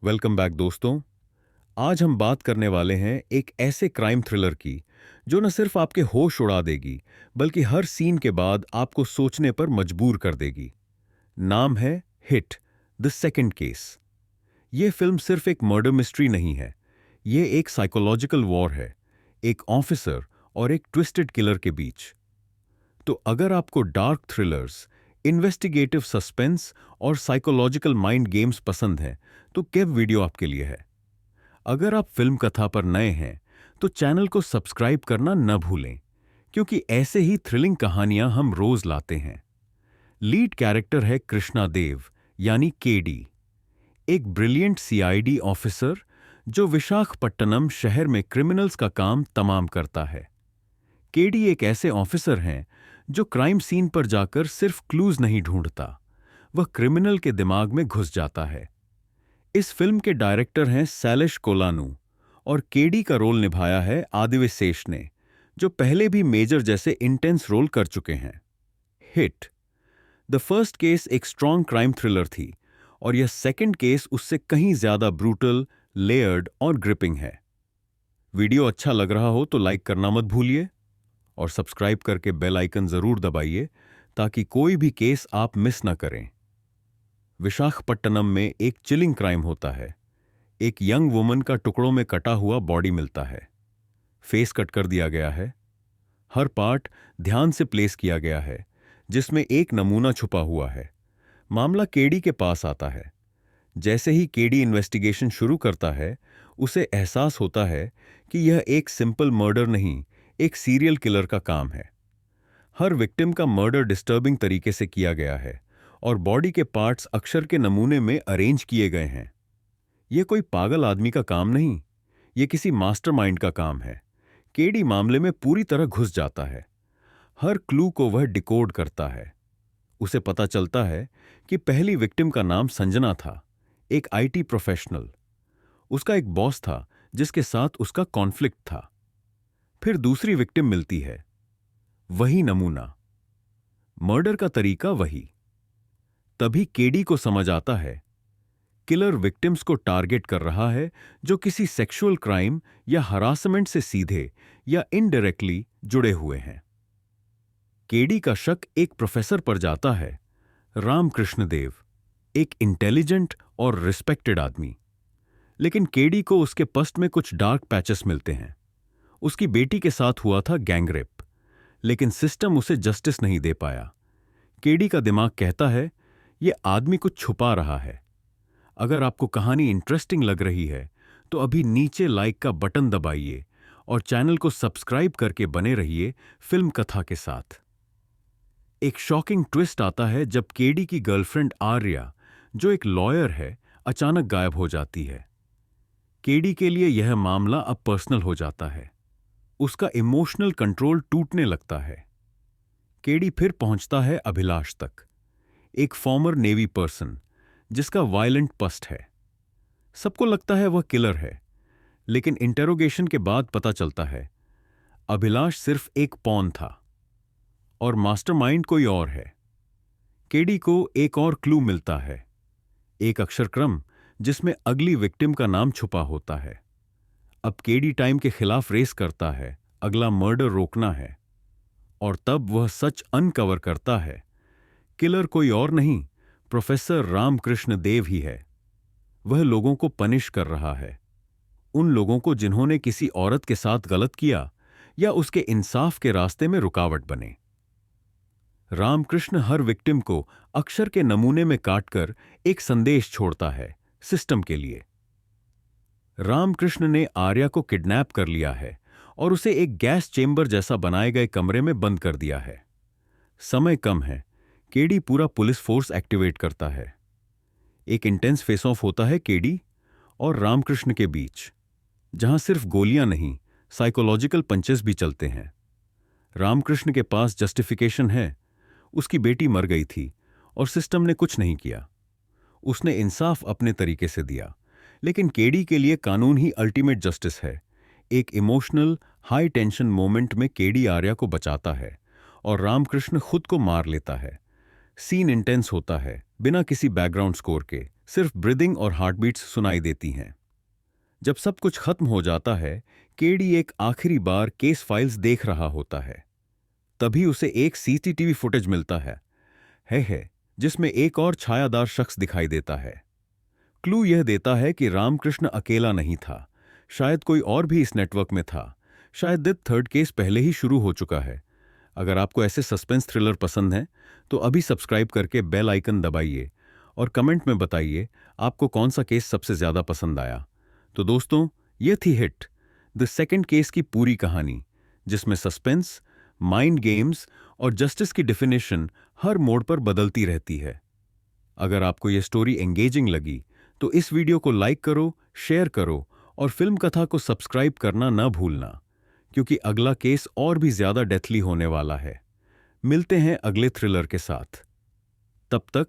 Welcome back दोस्तों। आज हम बात करने वाले हैं एक ऐसे क्राइम थ्रिलर की जो न सिर्फ आपके होश उड़ा देगी बल्कि हर सीन के बाद आपको सोचने पर मजबूर कर देगी। नाम है हिट, द सेकंड केस। यह फिल्म सिर्फ एक मर्डर मिस्ट्री नहीं है, यह एक साइकोलॉजिकल वॉर है, एक ऑफिसर और एक ट्विस्टेड किलर के बीच। तो अगर आपको डार्क थ्रिलर्स, इन्वेस्टिगेटिव सस्पेंस और साइकोलॉजिकल माइंड गेम्स पसंद हैं तो केव वीडियो आपके लिए है। अगर आप फिल्म कथा पर नए हैं तो चैनल को सब्सक्राइब करना न भूलें, क्योंकि ऐसे ही थ्रिलिंग कहानियां हम रोज लाते हैं। लीड कैरेक्टर है कृष्णा देव यानी केडी, एक ब्रिलियंट सीआईडी ऑफिसर जो विशाखापट्टनम शहर में क्रिमिनल्स का काम तमाम करता है। केडी एक ऐसे ऑफिसर हैं जो क्राइम सीन पर जाकर सिर्फ क्लूज नहीं ढूंढता, वह क्रिमिनल के दिमाग में घुस जाता है। इस फिल्म के डायरेक्टर हैं सैलिश कोलानू और केडी का रोल निभाया है आदिव्य शेष ने, जो पहले भी मेजर जैसे इंटेंस रोल कर चुके हैं। हिट द फर्स्ट केस एक स्ट्रॉन्ग क्राइम थ्रिलर थी और यह सेकंड केस उससे कहीं ज्यादा ब्रूटल, लेयर्ड और ग्रिपिंग है। वीडियो अच्छा लग रहा हो तो लाइक करना मत भूलिए और सब्सक्राइब करके बेल आइकन जरूर दबाइए ताकि कोई भी केस आप मिस न करें। विशाखापट्टनम में एक चिलिंग क्राइम होता है। एक यंग वुमन का टुकड़ों में कटा हुआ बॉडी मिलता है। फेस कट कर दिया गया है। हर पार्ट ध्यान से प्लेस किया गया है, जिसमें एक नमूना छुपा हुआ है। मामला केडी के पास आता है। जैसे ही केडी इन्वेस्टिगेशन शुरू करता है, उसे एहसास होता है कि यह एक सिंपल मर्डर नहीं, एक सीरियल किलर का काम है। हर विक्टिम का मर्डर डिस्टर्बिंग तरीके से किया गया है और बॉडी के पार्ट्स अक्षर के नमूने में अरेंज किए गए हैं। यह कोई पागल आदमी का काम नहीं, यह किसी मास्टरमाइंड का काम है। केडी मामले में पूरी तरह घुस जाता है। हर क्लू को वह डिकोड करता है। उसे पता चलता है कि पहली विक्टिम का नाम संजना था, एक आईटी प्रोफेशनल। उसका एक बॉस था जिसके साथ उसका कॉन्फ्लिक्ट था। फिर दूसरी विक्टिम मिलती है, वही नमूना, मर्डर का तरीका वही। तभी केडी को समझ आता है किलर विक्टिम्स को टारगेट कर रहा है जो किसी सेक्सुअल क्राइम या हरासमेंट से सीधे या इनडायरेक्टली जुड़े हुए हैं। केडी का शक एक प्रोफेसर पर जाता है, रामकृष्ण देव, एक इंटेलिजेंट और रिस्पेक्टेड आदमी। लेकिन केडी को उसके पस्ट में कुछ डार्क पैचेस मिलते हैं। उसकी बेटी के साथ हुआ था गैंगरेप, लेकिन सिस्टम उसे जस्टिस नहीं दे पाया। केडी का दिमाग कहता है यह आदमी कुछ छुपा रहा है। अगर आपको कहानी इंटरेस्टिंग लग रही है तो अभी नीचे लाइक का बटन दबाइए और चैनल को सब्सक्राइब करके बने रहिए फिल्म कथा के साथ। एक शॉकिंग ट्विस्ट आता है जब केडी की गर्लफ्रेंड आर्या, जो एक लॉयर है, अचानक गायब हो जाती है। केडी के लिए यह मामला अब पर्सनल हो जाता है। उसका इमोशनल कंट्रोल टूटने लगता है। केडी फिर पहुंचता है अभिलाष तक, एक फॉर्मर नेवी पर्सन जिसका वायलेंट पस्ट है। सबको लगता है वह किलर है, लेकिन इंटेरोगेशन के बाद पता चलता है अभिलाष सिर्फ एक पॉन था और मास्टरमाइंड कोई और है। केडी को एक और क्लू मिलता है, एक अक्षरक्रम जिसमें अगली विक्टिम का नाम छुपा होता है। अब केडी टाइम के खिलाफ रेस करता है, अगला मर्डर रोकना है। और तब वह सच अनकवर करता है, किलर कोई और नहीं, प्रोफेसर रामकृष्ण देव ही है। वह लोगों को पनिश कर रहा है, उन लोगों को जिन्होंने किसी औरत के साथ गलत किया या उसके इंसाफ के रास्ते में रुकावट बने। रामकृष्ण हर विक्टिम को अक्षर के नमूने में काटकर एक संदेश छोड़ता है, सिस्टम के लिए। रामकृष्ण ने आर्या को किडनैप कर लिया है और उसे एक गैस चेंबर जैसा बनाए गए कमरे में बंद कर दिया है। समय कम है, केडी पूरा पुलिस फोर्स एक्टिवेट करता है। एक इंटेंस फेस ऑफ होता है केडी और रामकृष्ण के बीच, जहां सिर्फ गोलियां नहीं, साइकोलॉजिकल पंचेस भी चलते हैं। रामकृष्ण के पास जस्टिफिकेशन है, उसकी बेटी मर गई थी और सिस्टम ने कुछ नहीं किया। उसने इंसाफ अपने तरीके से दिया, लेकिन केडी के लिए कानून ही अल्टीमेट जस्टिस है। एक इमोशनल हाई टेंशन मोमेंट में केडी आर्या को बचाता है और रामकृष्ण खुद को मार लेता है। सीन इंटेंस होता है, बिना किसी बैकग्राउंड स्कोर के सिर्फ ब्रीदिंग और हार्ट बीट्स सुनाई देती हैं। जब सब कुछ खत्म हो जाता है, केडी एक आखिरी बार केस फाइल्स देख रहा होता है। तभी उसे एक सीसीटीवी फुटेज मिलता है जिसमें एक और छायादार शख्स दिखाई देता है। क्लू यह देता है कि रामकृष्ण अकेला नहीं था, शायद कोई और भी इस नेटवर्क में था। शायद द थर्ड केस पहले ही शुरू हो चुका है। अगर आपको ऐसे सस्पेंस थ्रिलर पसंद हैं, तो अभी सब्सक्राइब करके बेल आइकन दबाइए और कमेंट में बताइए आपको कौन सा केस सबसे ज्यादा पसंद आया। तो दोस्तों, ये थी हिट द सेकंड केस की पूरी कहानी, जिसमें सस्पेंस, माइंड गेम्स और जस्टिस की डेफिनेशन हर मोड़ पर बदलती रहती है। अगर आपको यह स्टोरी एंगेजिंग लगी तो इस वीडियो को लाइक करो, शेयर करो और फिल्म कथा को सब्सक्राइब करना ना भूलना, क्योंकि अगला केस और भी ज्यादा डेथली होने वाला है। मिलते हैं अगले थ्रिलर के साथ। तब तक